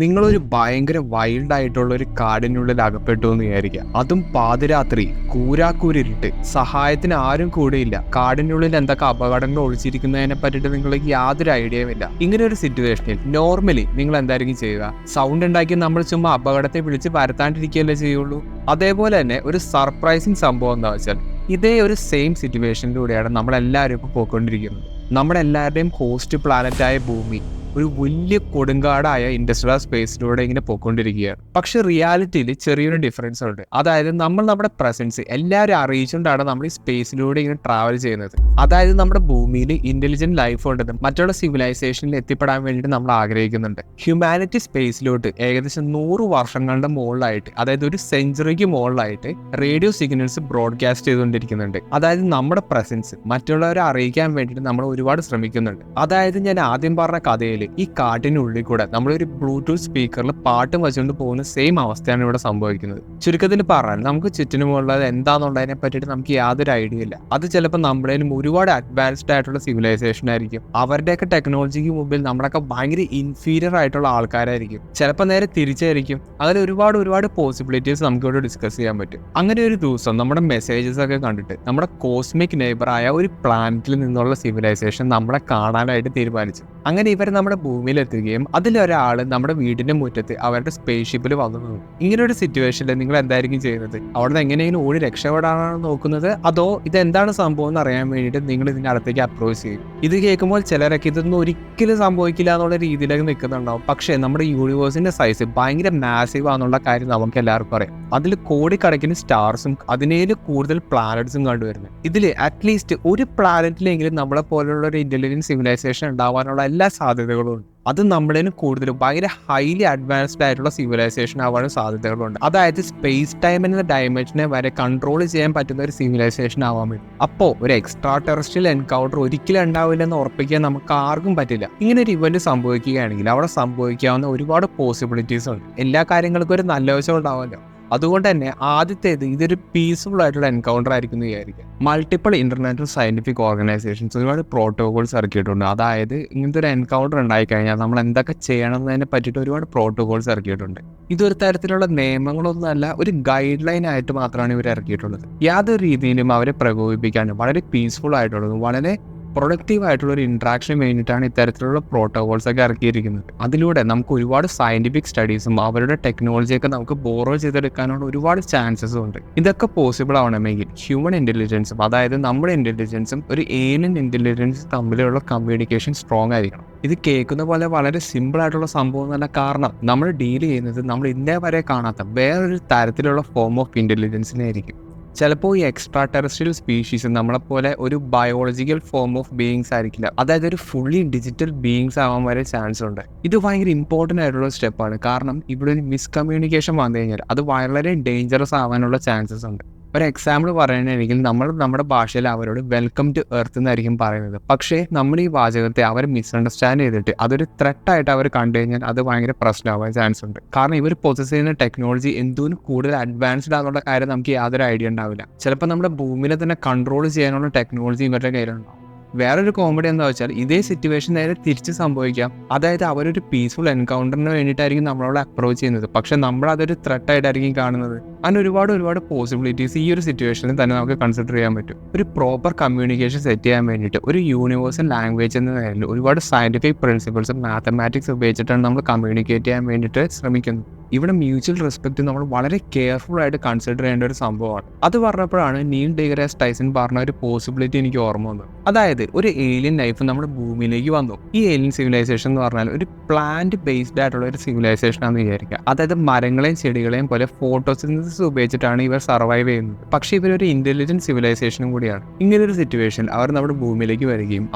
നിങ്ങളൊരു ഭയങ്കര വൈൽഡായിട്ടുള്ള ഒരു കാടിനുള്ളിൽ അകപ്പെട്ടു എന്ന് വിചാരിക്കുക. അതും പാതിരാത്രി, കൂരാക്കൂരിരുട്ട്, സഹായത്തിന് ആരും കൂടെയില്ല. കാടിനുള്ളിൽ എന്തൊക്കെ അപകടങ്ങൾ ഒളിച്ചിരിക്കുന്നതിനെ പറ്റിയിട്ട് നിങ്ങൾക്ക് യാതൊരു ഐഡിയയും ഇല്ല. ഇങ്ങനെ ഒരു സിറ്റുവേഷനിൽ നോർമലി നിങ്ങൾ എന്തായിരിക്കും ചെയ്യുക? സൗണ്ട് ഉണ്ടാക്കി നമ്മൾ ചുമ്മാ അപകടത്തെ വിളിച്ച് വരുത്താണ്ടിരിക്കുകയല്ലേ ചെയ്യുള്ളൂ. അതേപോലെ തന്നെ ഒരു സർപ്രൈസിങ് സംഭവം എന്താ വെച്ചാൽ, ഇതേ ഒരു സെയിം സിറ്റുവേഷനിലൂടെയാണ് നമ്മളെല്ലാവരും ഇപ്പോൾ പോയിക്കൊണ്ടിരിക്കുന്നത്. നമ്മുടെ എല്ലാവരുടെയും ഹോസ്റ്റ് പ്ലാനറ്റായ ഭൂമി ഒരു വലിയ കൊടുങ്കാടായ ഇൻഡസ്ട്രിയൽ സ്പേസിലൂടെ ഇങ്ങനെ പോയിക്കൊണ്ടിരിക്കുകയാണ്. പക്ഷെ റിയാലിറ്റിയിൽ ചെറിയൊരു ഡിഫറൻസ് ഉണ്ട്. അതായത് നമ്മൾ നമ്മുടെ പ്രസൻസ് എല്ലാവരും അറിയിച്ചുകൊണ്ടാണ് നമ്മൾ ഈ സ്പേസിലൂടെ ഇങ്ങനെ ട്രാവൽ ചെയ്യുന്നത്. അതായത് നമ്മുടെ ഭൂമിയിൽ ഇന്റലിജന്റ് ലൈഫ് ഉണ്ടെന്നും മറ്റുള്ള സിവിലൈസേഷനിൽ എത്തിപ്പെടാൻ വേണ്ടിയിട്ട് നമ്മൾ ആഗ്രഹിക്കുന്നുണ്ട്. ഹ്യൂമാനിറ്റി സ്പേസിലോട്ട് ഏകദേശം 100 വർഷങ്ങളുടെ മുകളിലായിട്ട്, അതായത് ഒരു സെഞ്ചുറിക്ക് മുകളിലായിട്ട് റേഡിയോ സിഗ്നൽസ് ബ്രോഡ്കാസ്റ്റ് ചെയ്തുകൊണ്ടിരിക്കുന്നുണ്ട്. അതായത് നമ്മുടെ പ്രസൻസ് മറ്റുള്ളവരെ അറിയിക്കാൻ വേണ്ടിയിട്ട് നമ്മൾ ഒരുപാട് ശ്രമിക്കുന്നുണ്ട്. അതായത് ഞാൻ ആദ്യം പറഞ്ഞ കഥയിൽ ഈ കാട്ടിനുള്ളിൽ കൂടെ നമ്മളൊരു ബ്ലൂടൂത്ത് സ്പീക്കറിൽ പാട്ടും വെച്ചുകൊണ്ട് പോകുന്ന സെയിം അവസ്ഥയാണ് ഇവിടെ സംഭവിക്കുന്നത്. ചുരുക്കത്തിൽ പറഞ്ഞാൽ നമുക്ക് ചുറ്റിനുമുള്ളത് എന്താണെന്നുള്ളതിനെ പറ്റിയിട്ട് നമുക്ക് യാതൊരു ഐഡിയ ഇല്ല. അത് ചിലപ്പോൾ നമ്മുടെയും ഒരുപാട് അഡ്വാൻസ്ഡ് ആയിട്ടുള്ള സിവിലൈസേഷൻ ആയിരിക്കും. അവരുടെയൊക്കെ ടെക്നോളജിക്ക് മുമ്പിൽ നമ്മളൊക്കെ ഭയങ്കര ഇൻഫീരിയർ ആയിട്ടുള്ള ആൾക്കാരായിരിക്കും. ചിലപ്പോൾ നേരെ തിരിച്ചായിരിക്കും. അതിൽ ഒരുപാട് പോസിബിലിറ്റീസ് നമുക്ക് ഇവിടെ ഡിസ്കസ് ചെയ്യാൻ പറ്റും. അങ്ങനെ ഒരു ദിവസം നമ്മുടെ മെസ്സേജസ് ഒക്കെ കണ്ടിട്ട് നമ്മുടെ കോസ്മിക് നെയ്ബറായ ഒരു പ്ലാനറ്റിൽ നിന്നുള്ള സിവിലൈസേഷൻ നമ്മളെ കാണാനായിട്ട് തീരുമാനിച്ചു. അങ്ങനെ ഇവർ നമ്മുടെ ഭൂമിയിലെത്തുകയും അതിലൊരാൾ നമ്മുടെ വീടിന്റെ മുറ്റത്ത് അവരുടെ സ്പേസ് ഷിപ്പിൽ വന്നു നിന്നു. ഇങ്ങനെ ഒരു സിറ്റുവേഷനിൽ നിങ്ങൾ എന്തായിരിക്കും ചെയ്യുന്നത്? അവിടുന്ന് എങ്ങനെയെങ്കിലും ഓടി രക്ഷപ്പെടാനാണ് നോക്കുന്നത്, അതോ ഇതെന്താണ് സംഭവം എന്ന് അറിയാൻ വേണ്ടിയിട്ട് നിങ്ങൾ ഇതിന്റെ അടുത്തേക്ക് അപ്രോച്ച് ചെയ്യും? ഇത് കേൾക്കുമ്പോൾ ചിലരൊക്കെ ഇതൊന്നും ഒരിക്കലും സംഭവിക്കില്ല എന്നുള്ള രീതിയിലേക്ക് നിൽക്കുന്നുണ്ടാവും. പക്ഷേ നമ്മുടെ യൂണിവേഴ്സിന്റെ സൈസ് ഭയങ്കര മാസീവ് ആണെന്നുള്ള കാര്യം നമുക്ക് എല്ലാവർക്കും അറിയാം. അതിൽ കോടിക്കണക്കിന് സ്റ്റാർസും അതിനേലും കൂടുതൽ പ്ലാനറ്റ്സും കണ്ടുവരുന്നത്. ഇതിൽ അറ്റ്ലീസ്റ്റ് ഒരു പ്ലാനറ്റിലെങ്കിലും നമ്മളെ പോലുള്ള ഒരു ഇന്റലിജന്റ് സിവിലൈസേഷൻ ഉണ്ടാവാനുള്ള എല്ലാ സാധ്യതകളും ഉണ്ട്. അത് നമ്മളതിന് കൂടുതലും ഭയങ്കര ഹൈലി അഡ്വാൻസ്ഡ് ആയിട്ടുള്ള സിവിലൈസേഷൻ ആവാനും സാധ്യതകളുണ്ട്. അതായത് സ്പേസ് ടൈം എന്ന ഡയമെൻഷനെ വരെ കൺട്രോൾ ചെയ്യാൻ പറ്റുന്ന ഒരു സിവിലൈസേഷൻ ആവാൻ വേണ്ടി. അപ്പോൾ ഒരു എക്സ്ട്രാ ടെറസ്ട്രിയൽ എൻകൗണ്ടർ ഒരിക്കലും ഉണ്ടാവില്ലെന്ന് ഉറപ്പിക്കാൻ നമുക്ക് ആർക്കും പറ്റില്ല. ഇങ്ങനെ ഒരു ഇവന്റ് സംഭവിക്കുകയാണെങ്കിൽ അവിടെ സംഭവിക്കാവുന്ന ഒരുപാട് പോസിബിലിറ്റീസ് ഉണ്ട്. എല്ലാ കാര്യങ്ങൾക്കും ഒരു നല്ല വശം ഉണ്ടാവുമല്ലോ. അതുകൊണ്ട് തന്നെ ആദ്യത്തേത് ഇതൊരു പീസ്ഫുൾ ആയിട്ടുള്ള എൻകൗണ്ടർ ആയിരിക്കും എന്ന് വിചാരിക്കുക. മൾട്ടിപ്പിൾ ഇന്റർനാഷണൽ സയന്റിഫിക് ഓർഗനൈസേഷൻസ് ഒരുപാട് പ്രോട്ടോകോൾസ് ഇറക്കിയിട്ടുണ്ട്. അതായത് ഇങ്ങനത്തെ ഒരു എൻകൗണ്ടർ ഉണ്ടായിക്കഴിഞ്ഞാൽ നമ്മൾ എന്തൊക്കെ ചെയ്യണം എന്നതിനെ പറ്റിയിട്ട് ഒരുപാട് പ്രോട്ടോകോൾസ് ഇറക്കിയിട്ടുണ്ട്. ഇതൊരു തരത്തിലുള്ള നിയമങ്ങളൊന്നുമല്ല, ഒരു ഗൈഡ് ലൈൻ ആയിട്ട് മാത്രമാണ് ഇവർ ഇറക്കിയിട്ടുള്ളത്. യാതൊരു രീതിയിലും അവരെ പ്രകോപിപ്പിക്കാനും വളരെ പീസ്ഫുൾ ആയിട്ടുള്ളതും വളരെ പ്രൊഡക്റ്റീവ് ആയിട്ടുള്ള ഒരു ഇൻട്രാക്ഷൻ വേണ്ടിയിട്ടാണ് ഇത്തരത്തിലുള്ള പ്രോട്ടോകോൾസ് ഒക്കെ ഇറക്കിയിരിക്കുന്നത്. അതിലൂടെ നമുക്ക് ഒരുപാട് സയന്റിഫിക് സ്റ്റഡീസും അവരുടെ ടെക്നോളജിയൊക്കെ നമുക്ക് ബോറോ ചെയ്തെടുക്കാനുള്ള ഒരുപാട് ചാൻസസും ഉണ്ട്. ഇതൊക്കെ പോസിബിൾ ആവണമെങ്കിൽ ഹ്യൂമൻ ഇന്റലിജൻസും, അതായത് നമ്മുടെ ഇന്റലിജൻസും ഒരു ഏലിയൻ ഇന്റലിജൻസും തമ്മിലുള്ള കമ്മ്യൂണിക്കേഷൻ സ്ട്രോങ് ആയിരിക്കണം. ഇത് കേൾക്കുന്ന പോലെ വളരെ സിമ്പിൾ ആയിട്ടുള്ള സംഭവം എന്നല്ല. കാരണം നമ്മൾ ഡീൽ ചെയ്യുന്നത് നമ്മൾ ഇന്നേ വരെ കാണാത്ത വേറൊരു തരത്തിലുള്ള ഫോം ഓഫ് ഇന്റലിജൻസിനെ ആയിരിക്കും. ചിലപ്പോൾ ഈ എക്സ്ട്രാ ടെറസ്ട്രിയൽ സ്പീഷീസ് നമ്മളെപ്പോലെ ഒരു ബയോളജിക്കൽ ഫോം ഓഫ് ബീയിങ്സ് ആയിരിക്കില്ല. അതായത് ഒരു ഫുള്ളി ഡിജിറ്റൽ ബീയിങ്സ് ആവാൻ വരെ ചാൻസ് ഉണ്ട്. ഇത് ഭയങ്കര ഇമ്പോർട്ടൻ്റ് ആയിട്ടുള്ള സ്റ്റെപ്പാണ്. കാരണം ഇവിടെ ഒരു മിസ്കമ്മ്യൂണിക്കേഷൻ വന്നു കഴിഞ്ഞാൽ അത് വളരെ ഡേഞ്ചറസ് ആവാനുള്ള ചാൻസസ് ഉണ്ട്. ഒരു എക്സാമ്പിൾ പറയുകയാണെങ്കിൽ നമ്മൾ നമ്മുടെ ഭാഷയിൽ അവരോട് വെൽക്കം ടു എർത്ത് എന്നായിരിക്കും പറയുന്നത്. പക്ഷേ നമ്മൾ ഈ വാചകത്തെ അവർ മിസ്അണ്ടർസ്റ്റാൻഡ് ചെയ്തിട്ട് അതൊരു ത്രെട്ടായിട്ട് അവർ കണ്ടു കഴിഞ്ഞാൽ അത് ഭയങ്കര പ്രശ്നമാവാൻ ചാൻസ് ഉണ്ട്. കാരണം ഇവർ പൊസസ് ചെയ്യുന്ന ടെക്നോളജി എന്തോരം കൂടുതൽ അഡ്വാൻസ്ഡ് ആണെന്നുള്ള കാര്യം നമുക്ക് യാതൊരു ഐഡിയ ഉണ്ടാവില്ല. ചിലപ്പോൾ നമ്മുടെ ഭൂമിനെ തന്നെ കൺട്രോൾ ചെയ്യാനുള്ള ടെക്നോളജി ഇവരുടെ കയ്യിലുണ്ടാവും. വേറൊരു കോമഡി എന്താ വെച്ചാൽ ഇതേ സിറ്റുവേഷൻ നേരെ തിരിച്ച് സംഭവിക്കാം. അതായത് അവരൊരു പീസ്ഫുൾ എൻകൗണ്ടറിന് വേണ്ടിയിട്ടായിരിക്കും നമ്മളോട് അപ്രോച്ച് ചെയ്യുന്നത്, പക്ഷെ നമ്മൾ അതൊരു ത്രെട്ടായിട്ടായിരിക്കും കാണുന്നത്. അങ്ങനെ ഒരുപാട് പോസിബിലിറ്റീസ് ഈ ഒരു സിറ്റുവേഷനിൽ തന്നെ നമുക്ക് കൺസിഡർ ചെയ്യാൻ പറ്റും. ഒരു പ്രോപ്പർ കമ്മ്യൂണിക്കേഷൻ സെറ്റ് ചെയ്യാൻ വേണ്ടിയിട്ട് ഒരു യൂണിവേഴ്സൽ ലാംഗ്വേജ് എന്ന നിലയിൽ ഒരുപാട് സയന്റിഫിക് പ്രിൻസിപ്പിൾസും മാത്തമാറ്റിക്സ് ഉപയോഗിച്ചിട്ടാണ് നമ്മൾ കമ്മ്യൂണിക്കേറ്റ് ചെയ്യാൻ വേണ്ടിയിട്ട് ശ്രമിക്കുന്നത്. ഇവിടെ മ്യൂച്വൽ റെസ്പെക്ട് നമ്മൾ വളരെ കെയർഫുൾ ആയിട്ട് കൺസിഡർ ചെയ്യേണ്ട ഒരു സംഭവമാണ്. അത് പറഞ്ഞപ്പോഴാണ് നീൽ ഡിഗ്രാസ് ടൈസൺ പറഞ്ഞ ഒരു പോസിബിലിറ്റി എനിക്ക് ഓർമ്മ വന്നത്. അതായത് ഒരു ഏലിയൻ ലൈഫ് നമ്മുടെ ഭൂമിയിലേക്ക് വന്നു. ഈ ഏലിയൻ സിവിലൈസേഷൻ എന്ന് പറഞ്ഞാൽ ഒരു പ്ലാന്റ് ബേസ്ഡ് ആയിട്ടുള്ള ഒരു സിവിലൈസേഷൻ ആണെന്ന് വിചാരിക്കുക. അതായത് മരങ്ങളെയും ചെടികളെയും പോലെ ഫോട്ടോസിന്തസിസ് ഉപയോഗിച്ചിട്ടാണ് ഇവർ സർവൈവ് ചെയ്യുന്നത്. പക്ഷേ ഇവരൊരു ഇന്റലിജന്റ് സിവിലൈസേഷനും കൂടിയാണ്. ഇങ്ങനൊരു സിറ്റുവേഷൻ അവർ നമ്മുടെ ഭൂമിയിലേക്ക് വരികയും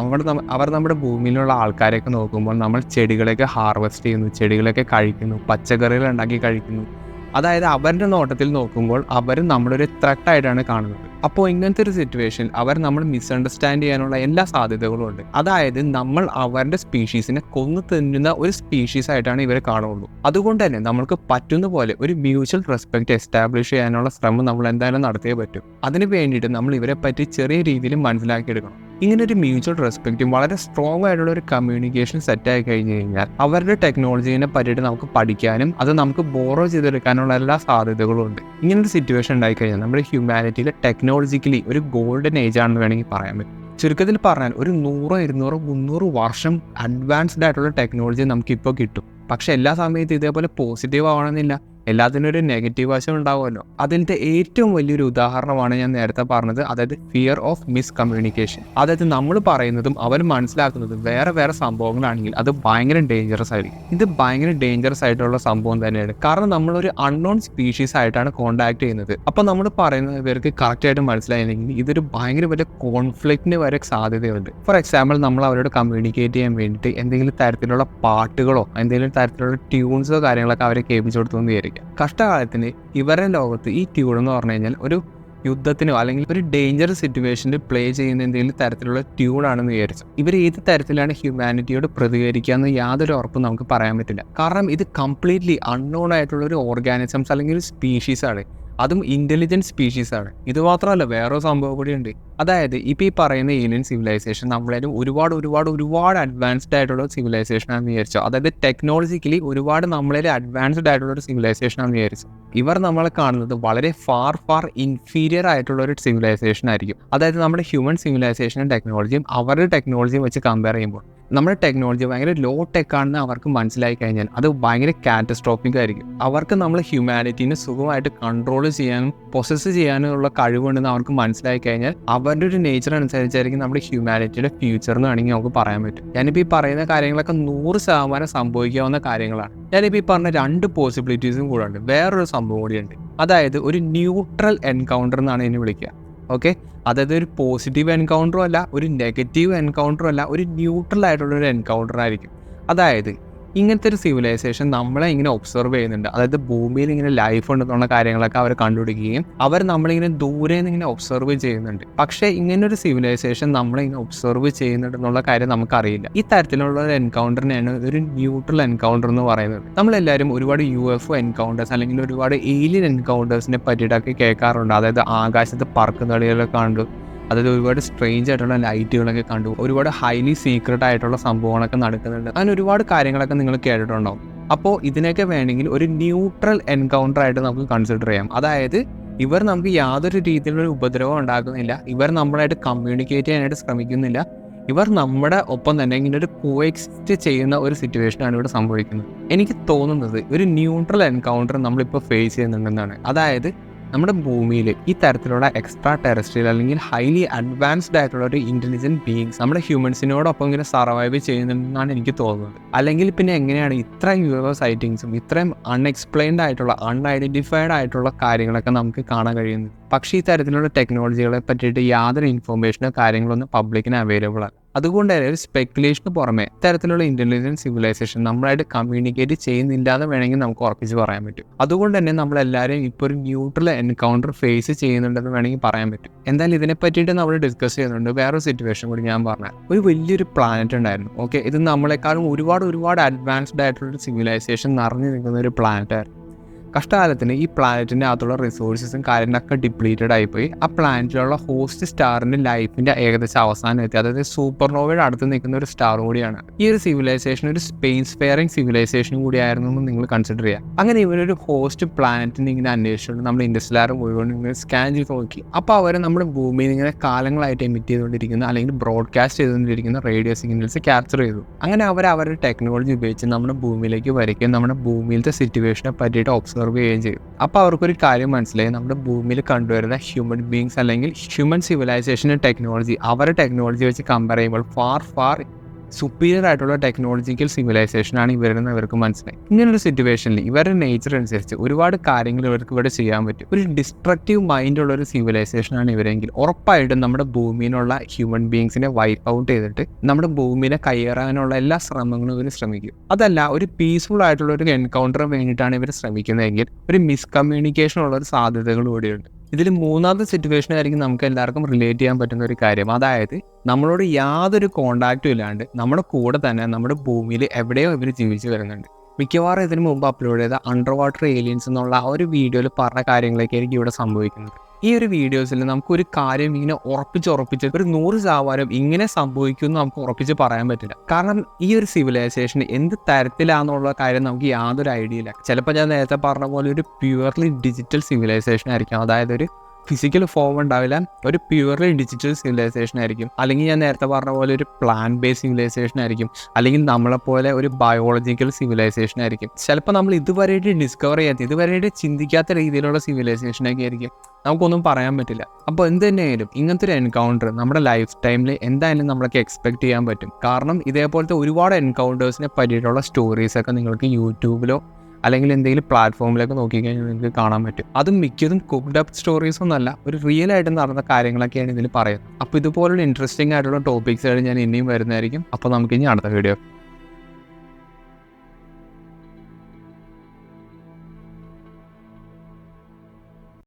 അവർ നമ്മുടെ ഭൂമിയിലുള്ള ആൾക്കാരെയൊക്കെ നോക്കുമ്പോൾ നമ്മൾ ചെടികളൊക്കെ ഹാർവെസ്റ്റ് ചെയ്യുന്നു, ചെടികളൊക്കെ കഴിക്കുന്നു, പച്ചക്കറികൾ ഉണ്ടാക്കി കഴിക്കുന്നു. അതായത് അവരുടെ നോട്ടത്തിൽ നോക്കുമ്പോൾ അവർ നമ്മളൊരു ത്രെട്ടായിട്ടാണ് കാണുന്നത്. അപ്പോൾ ഇങ്ങനത്തെ ഒരു സിറ്റുവേഷൻ അവർ നമ്മൾ മിസ്അണ്ടർസ്റ്റാൻഡ് ചെയ്യാനുള്ള എല്ലാ സാധ്യതകളും ഉണ്ട്. അതായത് നമ്മൾ അവരുടെ സ്പീഷീസിനെ കൊന്നു തിന്നുന്ന ഒരു സ്പീഷീസ് ആയിട്ടാണ് ഇവരെ കാണുള്ളൂ. അതുകൊണ്ട് തന്നെ നമ്മൾക്ക് പറ്റുന്ന പോലെ ഒരു മ്യൂച്വൽ റെസ്പെക്ട് എസ്റ്റാബ്ലിഷ് ചെയ്യാനുള്ള ശ്രമം നമ്മൾ എന്തായാലും നടത്തിയേ പറ്റും. അതിന് വേണ്ടിയിട്ട് നമ്മൾ ഇവരെ പറ്റി ചെറിയ രീതിയിൽ മനസ്സിലാക്കിയെടുക്കണം. ഇങ്ങനെ ഒരു മ്യൂച്വൽ റെസ്പെക്റ്റും വളരെ സ്ട്രോങ് ആയിട്ടുള്ള ഒരു കമ്മ്യൂണിക്കേഷൻ സെറ്റ് ആയി കഴിഞ്ഞ് കഴിഞ്ഞാൽ അവരുടെ ടെക്നോളജീനെ പറ്റിയിട്ട് നമുക്ക് പഠിക്കാനും അത് നമുക്ക് ബോറോ ചെയ്തെടുക്കാനുള്ള എല്ലാ സാധ്യതകളും ഉണ്ട്. ഇങ്ങനൊരു സിറ്റുവേഷൻ ഉണ്ടായി കഴിഞ്ഞാൽ നമ്മുടെ ഹ്യൂമാനിറ്റിയിൽ ടെക്നോളജിക്കലി ഒരു ഗോൾഡൻ ഏജ് ആണെന്ന് വേണമെങ്കിൽ പറയാൻ പറ്റും. ചുരുക്കത്തിൽ പറഞ്ഞാൽ ഒരു 100, 200, 300 വർഷം അഡ്വാൻസ്ഡ് ആയിട്ടുള്ള ടെക്നോളജി നമുക്കിപ്പോൾ കിട്ടും. പക്ഷെ എല്ലാ സമയത്തും ഇതേപോലെ പോസിറ്റീവ് ആവണമെന്നില്ല, എല്ലാത്തിനും ഒരു നെഗറ്റീവ് വശം ഉണ്ടാവുമല്ലോ. അതിൻ്റെ ഏറ്റവും വലിയൊരു ഉദാഹരണമാണ് ഞാൻ നേരത്തെ പറഞ്ഞത്, അതായത് ഫിയർ ഓഫ് മിസ്കമ്മ്യൂണിക്കേഷൻ. അതായത് നമ്മൾ പറയുന്നതും അവർ മനസ്സിലാക്കുന്നതും വേറെ വേറെ സംഭവങ്ങളാണെങ്കിൽ അത് ഭയങ്കര ഡേഞ്ചറസ് ആയിരിക്കും. ഇത് ഭയങ്കര ഡേഞ്ചറസ് ആയിട്ടുള്ള സംഭവം തന്നെയാണ്. കാരണം നമ്മളൊരു അൺനോൺ സ്പീഷീസ് ആയിട്ടാണ് കോൺടാക്ട് ചെയ്യുന്നത്. അപ്പോൾ നമ്മൾ പറയുന്നത് ഇവർക്ക് കറക്റ്റായിട്ട് മനസ്സിലായില്ലെങ്കിൽ ഇതൊരു ഭയങ്കര വലിയ കോൺഫ്ലിക്റ്റിന് വരെ സാധ്യതയുണ്ട്. ഫോർ എക്സാമ്പിൾ, നമ്മൾ അവരോട് കമ്മ്യൂണിക്കേറ്റ് ചെയ്യാൻ വേണ്ടിയിട്ട് എന്തെങ്കിലും തരത്തിലുള്ള പാട്ടുകളോ എന്തെങ്കിലും തരത്തിലുള്ള ട്യൂൺസോ കാര്യങ്ങളൊക്കെ അവരെ കേൾപ്പിച്ചു കൊടുത്തു എന്ന് വിചാരിക്കാം. കഷ്ടകാലത്തിന് ഇവരുടെ ലോകത്ത് ഈ ട്യൂൺ എന്ന് പറഞ്ഞു കഴിഞ്ഞാൽ ഒരു യുദ്ധത്തിനോ അല്ലെങ്കിൽ ഒരു ഡേഞ്ചറസ് സിറ്റുവേഷനിൽ പ്ലേ ചെയ്യുന്ന എന്തെങ്കിലും തരത്തിലുള്ള ട്യൂൺ ആണെന്ന് വിചാരിച്ചു. ഇവർ ഏത് തരത്തിലാണ് ഹ്യൂമാനിറ്റിയോട് പ്രതികരിക്കുക എന്ന് യാതൊരു ഉറപ്പും നമുക്ക് പറയാൻ പറ്റില്ല. കാരണം ഇത് കംപ്ലീറ്റ്ലി അൺനോൺ ആയിട്ടുള്ള ഒരു ഓർഗാനിസംസ് അല്ലെങ്കിൽ ഒരു സ്പീഷീസ് ആണ്. അതും ഇൻ്റലിജൻറ്റ് സ്പീഷീസ് ആണ്. ഇത് മാത്രമല്ല, വേറൊരു സംഭവം കൂടി ഉണ്ട്. അതായത് ഇപ്പോൾ ഈ പറയുന്ന ഏലിയൻ സിവിലൈസേഷൻ നമ്മളേലും ഒരുപാട് അഡ്വാൻസ്ഡ് ആയിട്ടുള്ള സിവിലൈസേഷൻ ആണെന്ന് വിചാരിച്ചു. അതായത് ടെക്നോളജിക്കലി ഒരുപാട് നമ്മളേലും അഡ്വാൻസ്ഡ് ആയിട്ടുള്ള ഒരു സിവിലൈസേഷൻ ആണെന്ന് വിചാരിച്ചു. ഇവർ നമ്മളെ കാണുന്നത് വളരെ ഫാർ ഇൻഫീരിയർ ആയിട്ടുള്ള ഒരു സിവിലൈസേഷൻ ആയിരിക്കും. അതായത് നമ്മുടെ ഹ്യൂമൻ സിവിലൈസേഷനും ടെക്നോളജിയും അവരുടെ ടെക്നോളജിയും വെച്ച് കമ്പയർ ചെയ്യുമ്പോൾ നമ്മുടെ ടെക്നോളജി ഭയങ്കര ലോ ടെക് ആണെന്ന് അവർക്ക് മനസ്സിലായി കഴിഞ്ഞാൽ അത് ഭയങ്കര കാറ്റസ്ട്രോഫിക് ആയിരിക്കും. അവർക്ക് നമ്മൾ ഹ്യൂമാനിറ്റീനെ സുഖമായിട്ട് കൺട്രോൾ ചെയ്യാനും പൊസസ് ചെയ്യാനും ഉള്ള കഴിവുണ്ടെന്ന് അവർക്ക് മനസ്സിലായി കഴിഞ്ഞാൽ അവരുടെ ഒരു നേച്ചർ അനുസരിച്ചായിരിക്കും നമ്മുടെ ഹ്യൂമാനിറ്റിയുടെ ഫ്യൂച്ചർ എന്ന് വേണമെങ്കിൽ നമുക്ക് പറയാൻ പറ്റും. ഞാനിപ്പോൾ ഈ പറയുന്ന കാര്യങ്ങളൊക്കെ 100% സംഭവിക്കാവുന്ന കാര്യങ്ങളാണ്. ഞാനിപ്പോൾ ഈ പറഞ്ഞ 2 പോസിബിലിറ്റീസും കൂടെ ഉണ്ട്. വേറൊരു സംഭവം കൂടിയുണ്ട്. അതായത് ഒരു ന്യൂട്രൽ എൻകൗണ്ടർ എന്നാണ് ഇതിനെ വിളിക്കുക. ഓക്കെ, അതായത് ഒരു പോസിറ്റീവ് എൻകൗണ്ടറും അല്ല, ഒരു നെഗറ്റീവ് എൻകൗണ്ടറും അല്ല, ഒരു ന്യൂട്രൽ ആയിട്ടുള്ളൊരു എൻകൗണ്ടർ ആയിരിക്കും. അതായത് ഇങ്ങനത്തെ ഒരു സിവിലൈസേഷൻ നമ്മളെ ഇങ്ങനെ ഒബ്സർവ് ചെയ്യുന്നുണ്ട്. അതായത് ഭൂമിയിൽ ഇങ്ങനെ ലൈഫ് ഉണ്ടെന്നുള്ള കാര്യങ്ങളൊക്കെ അവർ കണ്ടുപിടിക്കുകയും അവർ നമ്മളിങ്ങനെ ദൂരെ നിന്ന് ഇങ്ങനെ ഒബ്സർവ് ചെയ്യുന്നുണ്ട്. പക്ഷേ ഇങ്ങനൊരു സിവിലൈസേഷൻ നമ്മളിങ്ങനെ ഒബ്സർവ് ചെയ്യുന്നുണ്ടെന്നുള്ള കാര്യം നമുക്കറിയില്ല. ഈ തരത്തിലുള്ള ഒരു എൻകൗണ്ടറിനെയാണ് ഒരു ന്യൂട്രൽ എൻകൗണ്ടർ എന്ന് പറയുന്നത്. നമ്മളെല്ലാവരും ഒരുപാട് UFO എൻകൗണ്ടേഴ്സ് അല്ലെങ്കിൽ ഒരുപാട് ഏലിയൻ എൻകൗണ്ടേഴ്സിനെ പറ്റിയിട്ടൊക്കെ കേൾക്കാറുണ്ട്. അതായത് ആകാശത്ത് പറക്കുന്ന കളികളൊക്കെ കണ്ടു, അതായത് ഒരുപാട് സ്ട്രേഞ്ച് ആയിട്ടുള്ള ലൈറ്റുകളൊക്കെ കണ്ടു, ഒരുപാട് ഹൈലി സീക്രട്ട് ആയിട്ടുള്ള സംഭവങ്ങളൊക്കെ നടക്കുന്നുണ്ട്. അങ്ങനെ ഒരുപാട് കാര്യങ്ങളൊക്കെ നിങ്ങൾ കേട്ടിട്ടുണ്ടാവും. അപ്പോൾ ഇതിനൊക്കെ വേണമെങ്കിൽ ഒരു ന്യൂട്രൽ എൻകൗണ്ടർ ആയിട്ട് നമുക്ക് കൺസിഡർ ചെയ്യാം. അതായത് ഇവർ നമുക്ക് യാതൊരു രീതിയിലുള്ള ഉപദ്രവം ഉണ്ടാക്കുന്നില്ല, ഇവർ നമ്മളായിട്ട് കമ്മ്യൂണിക്കേറ്റ് ചെയ്യാനായിട്ട് ശ്രമിക്കുന്നില്ല, ഇവർ നമ്മുടെ ഒപ്പം തന്നെ ഇങ്ങനെ ഒരു കോഎക്സിസ്റ്റ് ചെയ്യുന്ന ഒരു സിറ്റുവേഷനാണ് ഇവിടെ സംഭവിക്കുന്നത്. എനിക്ക് തോന്നുന്നത് ഒരു ന്യൂട്രൽ എൻകൗണ്ടർ നമ്മളിപ്പോൾ ഫേസ് ചെയ്യുന്നുണ്ടെന്നാണ്. അതായത് നമ്മുടെ ഭൂമിയിൽ ഈ തരത്തിലുള്ള എക്സ്ട്രാ ടെറസ്ട്രിയൽ അല്ലെങ്കിൽ ഹൈലി അഡ്വാൻസ്ഡ് ആയിട്ടുള്ള ഒരു ഇൻ്റലിജൻറ്റ് ബീയിങ്സ് നമ്മുടെ ഹ്യൂമൻസിനോടൊപ്പം ഇങ്ങനെ സർവൈവ് ചെയ്യുന്നുണ്ടെന്നാണ് എനിക്ക് തോന്നുന്നത്. അല്ലെങ്കിൽ പിന്നെ എങ്ങനെയാണ് ഇത്രയും UFO സൈറ്റിങ്സും ഇത്രയും അൺഎക്സ്പ്ലെയിൻഡ് ആയിട്ടുള്ള അൺഐഡൻറ്റിഫൈഡ് ആയിട്ടുള്ള കാര്യങ്ങളൊക്കെ നമുക്ക് കാണാൻ കഴിയുന്നത്? പക്ഷേ ഈ തരത്തിലുള്ള ടെക്നോളജികളെ പറ്റിയിട്ട് യാതൊരു ഇൻഫർമേഷനോ കാര്യങ്ങളൊന്നും പബ്ലിക്കിന് അവൈലബിൾ അല്ല. അതുകൊണ്ട് തന്നെ ഒരു സ്പെക്കുലേഷന് പുറമെ ഇത്തരത്തിലുള്ള ഇൻ്റലിജൻസ് സിവിലൈസേഷൻ നമ്മളായിട്ട് കമ്മ്യൂണിക്കേറ്റ് ചെയ്യുന്നില്ല എന്ന് വേണമെങ്കിൽ നമുക്ക് ഉറപ്പിച്ച് പറയാൻ പറ്റും. അതുകൊണ്ട് തന്നെ നമ്മളെല്ലാവരും ഇപ്പോൾ ഒരു ന്യൂട്രൽ എൻകൗണ്ടർ ഫേസ് ചെയ്യുന്നുണ്ടെന്ന് വേണമെങ്കിൽ പറയാൻ പറ്റും. എന്തായാലും ഇതിനെ പറ്റിയിട്ട് നമ്മൾ ഡിസ്കസ് ചെയ്യുന്നുണ്ട്. വേറൊരു സിറ്റുവേഷൻ കൂടി ഞാൻ പറഞ്ഞാൽ, ഒരു വലിയൊരു പ്ലാനറ്റ് ഉണ്ടായിരുന്നു. ഓക്കെ, ഇത് നമ്മളെക്കാളും ഒരുപാട് അഡ്വാൻസ്ഡ് ആയിട്ടുള്ള സിവിലൈസേഷൻ നിറഞ്ഞു നിൽക്കുന്ന ഒരു പ്ലാനറ്റ് ആയിരുന്നു. കഷ്ടകാലത്തിന് ഈ പ്ലാനറ്റിൻ്റെ അകത്തുള്ള റിസോഴ്സസും കാര്യങ്ങളൊക്കെ ഡിപ്ലീറ്റഡ് ആയിപ്പോയി. ആ പ്ലാനറ്റിലുള്ള ഹോസ്റ്റ് സ്റ്റാറിൻ്റെ ലൈഫിൻ്റെ ഏകദേശം അവസാനം എത്തി. അതായത് സൂപ്പർനോവയുടെ അടുത്ത് നിൽക്കുന്ന ഒരു സ്റ്റാർ കൂടിയാണ്. ഈ ഒരു സിവിലൈസേഷൻ ഒരു സ്പേസ് ഫെയറിംഗ് സിവിലൈസേഷനും കൂടിയായിരുന്നു എന്ന് നിങ്ങൾ കൺസിഡർ ചെയ്യുക. അങ്ങനെ ഇവരൊരു ഹോസ്റ്റ് പ്ലാനറ്റിന് ഇങ്ങനെ അന്വേഷിച്ചുകൊണ്ട് നമ്മൾ ഇൻഡസ്ലാർ മുഴുവൻ ഇങ്ങനെ സ്കാൻ ചെയ്ത് നോക്കി. അപ്പോൾ അവർ നമ്മുടെ ഭൂമിയിൽ ഇങ്ങനെ കാലങ്ങളായിട്ട് എമിറ്റ് ചെയ്തുകൊണ്ടിരിക്കുന്ന അല്ലെങ്കിൽ ബ്രോഡ്കാസ്റ്റ് ചെയ്തുകൊണ്ടിരിക്കുന്ന റേഡിയോ സിഗ്നൽസ് ക്യാപ്ചർ ചെയ്തു. അങ്ങനെ അവരുടെ ടെക്നോളജി ഉപയോഗിച്ച് നമ്മുടെ ഭൂമിയിലേക്ക് വരികയും നമ്മുടെ ഭൂമിയിലത്തെ സിറ്റുവേഷനെ പറ്റിയിട്ട് ഒബ്സർവ് ചെയ്യുകയും ചെയ്യും. അപ്പോൾ അവർക്കൊരു കാര്യം മനസ്സിലായി, നമ്മുടെ ഭൂമിയിൽ കണ്ടുവരുന്ന ഹ്യൂമൻ ബീങ്സ് അല്ലെങ്കിൽ ഹ്യൂമൻ സിവിലൈസേഷൻ്റെ ടെക്നോളജി അവരുടെ ടെക്നോളജി വെച്ച് കമ്പയർ ചെയ്യുമ്പോൾ ഫാർ സുപ്പീരിയർ ആയിട്ടുള്ള ടെക്നോളജിക്കൽ സിവിലൈസേഷനാണ് ഇവരെന്ന് ഇവർക്ക് മനസ്സിലായി. ഇങ്ങനൊരു സിറ്റുവേഷനിൽ ഇവരുടെ നേച്ചർ അനുസരിച്ച് ഒരുപാട് കാര്യങ്ങൾ ഇവർക്ക് ഇവിടെ ചെയ്യാൻ പറ്റും. ഒരു ഡിസ്ട്രക്റ്റീവ് മൈൻഡുള്ള ഒരു സിവിലൈസേഷനാണ് ഇവരെങ്കിൽ ഉറപ്പായിട്ടും നമ്മുടെ ഭൂമിയിലുള്ള ഹ്യൂമൻ ബീങ്സിനെ വൈപ്പ് ഔട്ട് ചെയ്തിട്ട് നമ്മുടെ ഭൂമിനെ കയ്യേറാനുള്ള എല്ലാ ശ്രമങ്ങളും ഇവർ ശ്രമിക്കും. അതല്ല, ഒരു പീസ്ഫുൾ ആയിട്ടുള്ള ഒരു എൻകൗണ്ടർ വേണ്ടിയിട്ടാണ് ഇവർ ശ്രമിക്കുന്നതെങ്കിൽ ഒരു മിസ്കമ്മ്യൂണിക്കേഷൻ ഉള്ള ഒരു സാധ്യതകൾ കൂടിയുണ്ട്. ഇതിൽ മൂന്നാമത്തെ സിറ്റുവേഷൻ ആയിരിക്കും നമുക്ക് എല്ലാവർക്കും റിലേറ്റ് ചെയ്യാൻ പറ്റുന്ന ഒരു കാര്യം. അതായത് നമ്മളോട് യാതൊരു കോണ്ടാക്റ്റും ഇല്ലാണ്ട് നമ്മുടെ കൂടെ തന്നെ നമ്മുടെ ഭൂമിയിൽ എവിടെയോ ഇവർ ജീവിച്ച് വരുന്നുണ്ട്. മിക്കവാറും ഇതിന് മുമ്പ് അപ്ലോഡ് ചെയ്ത അണ്ടർ വാട്ടർ ഏലിയൻസ് എന്നുള്ള ആ ഒരു വീഡിയോയിൽ പറഞ്ഞ കാര്യങ്ങളൊക്കെ ആയിരിക്കും ഇവിടെ സംഭവിക്കുന്നത്. ഈ ഒരു വീഡിയോസിൽ നമുക്കൊരു കാര്യം ഇങ്ങനെ ഉറപ്പിച്ച് ഒരു 100% ഇങ്ങനെ സംഭവിക്കുമെന്ന് നമുക്ക് ഉറപ്പിച്ച് പറയാൻ പറ്റില്ല. കാരണം ഈ ഒരു സിവിലൈസേഷൻ എന്ത് തരത്തിലാണെന്നുള്ള കാര്യം നമുക്ക് യാതൊരു ഐഡിയ ഇല്ല. ചിലപ്പോൾ ഞാൻ നേരത്തെ പറഞ്ഞ പോലെ ഒരു പ്യുവർലി ഡിജിറ്റൽ സിവിലൈസേഷൻ ആയിരിക്കും. അതായത് ഒരു ഫിസിക്കൽ ഫോം ഉണ്ടാവില്ല, ഒരു പ്യുവർലി ഡിജിറ്റൽ സിവിലൈസേഷൻ ആയിരിക്കും. അല്ലെങ്കിൽ ഞാൻ നേരത്തെ പറഞ്ഞ പോലെ ഒരു പ്ലാൻ ബേസ്ഡ് സിവിലൈസേഷൻ ആയിരിക്കും. അല്ലെങ്കിൽ നമ്മളെപ്പോലെ ഒരു ബയോളജിക്കൽ സിവിലൈസേഷൻ ആയിരിക്കും. ചിലപ്പോൾ നമ്മൾ ഇതുവരെയായിട്ട് ഡിസ്കവർ ചെയ്യാത്ത, ഇതുവരെയായിട്ട് ചിന്തിക്കാത്ത രീതിയിലുള്ള സിവിലൈസേഷനൊക്കെ ആയിരിക്കും. നമുക്കൊന്നും പറയാൻ പറ്റില്ല. അപ്പോൾ എന്ത് തന്നെയായാലും ഇങ്ങനത്തെ ഒരു എൻകൗണ്ടർ നമ്മുടെ ലൈഫ് ടൈമിൽ എന്തായാലും നമ്മളൊക്കെ എക്സ്പെക്ട് ചെയ്യാൻ പറ്റും. കാരണം ഇതേപോലത്തെ ഒരുപാട് എൻകൗണ്ടേഴ്സിനെ പറ്റിയിട്ടുള്ള സ്റ്റോറീസൊക്കെ നിങ്ങൾക്ക് യൂട്യൂബിലോ അല്ലെങ്കിൽ എന്തെങ്കിലും പ്ലാറ്റ്ഫോമിലൊക്കെ നോക്കിക്കഴിഞ്ഞാൽ നിങ്ങൾക്ക് കാണാൻ പറ്റും. അതും മിക്കതും കുക്ക്ഡ് അപ്പ് സ്റ്റോറീസ് ഒന്നല്ല, ഒരു റിയൽ ആയിട്ട് നടന്ന കാര്യങ്ങളൊക്കെയാണ് ഇതിൽ പറയുന്നത്. അപ്പോൾ ഇതുപോലുള്ള ഇൻട്രസ്റ്റിംഗ് ആയിട്ടുള്ള ടോപ്പിക്സ് ആയിട്ട് ഞാൻ ഇനിയും വരുന്നതായിരിക്കും. അപ്പോൾ നമുക്ക് ഇനി അടുത്ത വീഡിയോ